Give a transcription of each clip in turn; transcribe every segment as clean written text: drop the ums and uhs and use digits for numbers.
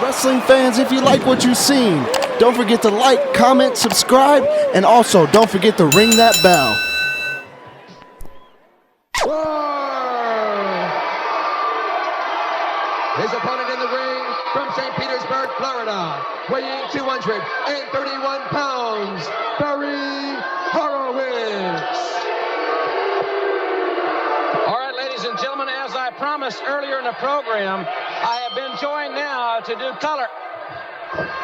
Wrestling fans, if you like what you've seen, don't forget to like, comment, subscribe, and also don't forget to ring that bell. His opponent in the ring from St. Petersburg, Florida, weighing 231 pounds, Barry Horowitz. All right, ladies and gentlemen, as I promised earlier in the program, I have been joined now to do color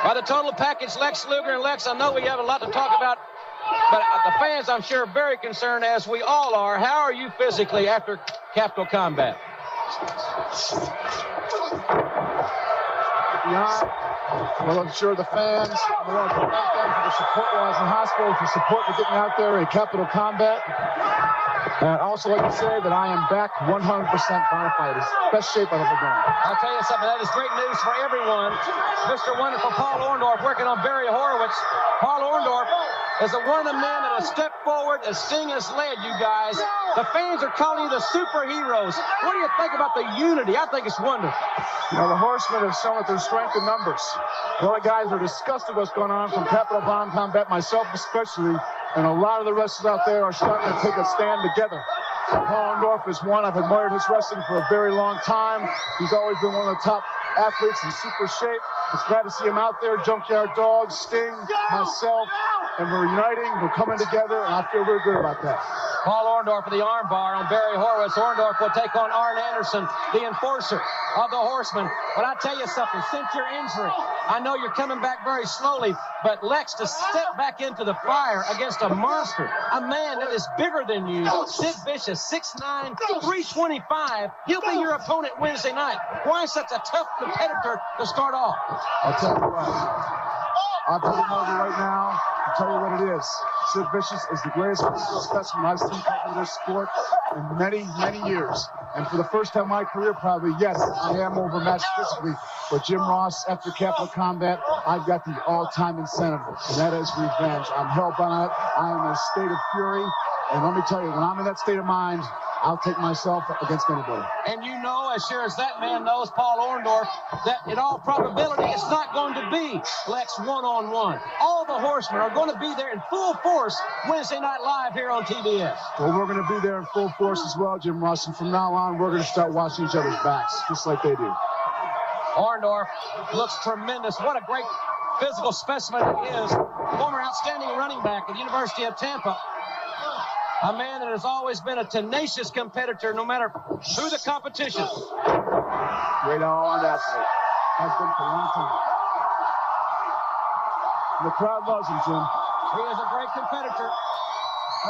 by the total package, Lex Luger. And Lex, I know we have a lot to talk about, but the fans, I'm sure, are very concerned, as we all are. How are you physically after Capital Combat? Well, I'm sure the fans, I want to thank them for the support while I was in the hospital, for support for getting out there in Capital Combat. And I'd also like to say that I am back 100% bona fide. It's the best shape I've ever been in. I'll tell you something, that is great news for everyone. Mr. Wonderful Paul Orndorff working on Barry Horowitz. Paul Orndorff is one of the men that has stepped forward as Sting has led you guys. The fans are calling you the superheroes. What do you think about the unity? I think it's wonderful. You know, the Horsemen have shown that their strength in numbers. A lot of guys are disgusted with what's going on from Capital Combat, myself especially, and a lot of the wrestlers out there are starting to take a stand together. Paul Orndorff is one. I've admired his wrestling for a very long time. He's always been one of the top athletes in super shape. It's glad to see him out there. Junkyard Dog, Sting, myself, and we're uniting, we're coming together, and I feel very good about that. Paul Orndorff for the armbar on Barry Horowitz. Orndorff will take on Arn Anderson, the enforcer of the Horsemen. But I tell you something, since your injury, I know you're coming back very slowly, but Lex, to step back into the fire against a monster, a man that is bigger than you, Sid Vicious, 6'9", 325, he'll be your opponent Wednesday night. Why such a tough competitor to start off? I'll tell you what. I'll put him over right now. I'll tell you what it is. Sid Vicious is the greatest physical specimen I've seen in this sport in many, many years. And for the first time in my career, probably, yes, I am overmatched physically. But Jim Ross, after Capital Combat, I've got the all-time incentive, and that is revenge. I'm hell-bent on it. I am in a state of fury. And let me tell you, when I'm in that state of mind, I'll take myself against anybody. And you know, as sure as that man knows, Paul Orndorff, that in all probability it's not going to be Lex one-on-one. All the Horsemen are going to be there in full force Wednesday Night Live here on TBS. Well, we're going to be there in full force as well, Jim Ross. And from now on, we're going to start watching each other's backs, just like they do. Orndorff looks tremendous. What a great physical specimen he is. Former outstanding running back at the University of Tampa. A man that has always been a tenacious competitor, no matter who the competition. Great all-around athlete. Has been for a long time. The crowd loves him, Jim. He is a great competitor.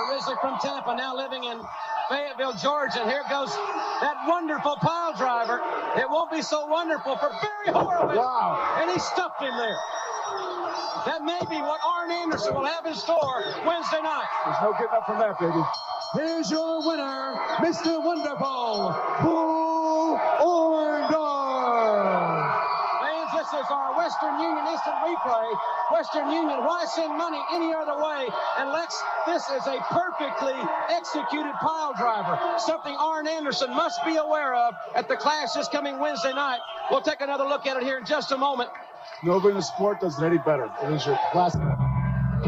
Originally from Tampa, now living in Fayetteville, Georgia. And here goes that wonderful pile driver. It won't be so wonderful for Barry Horowitz. Wow. And he stuffed him there. That may be what Arn Anderson will have in store Wednesday night. There's no getting up from that, baby. Here's your winner, Mr. Wonderful, Paul Orndorff. Fans, this is our Western Union instant replay. Western Union, why send money any other way? And Lex, this is a perfectly executed pile driver, something Arn Anderson must be aware of at the Clash this coming Wednesday night. We'll take another look at it here in just a moment. Nobody in the sport does it any better. It is your classic.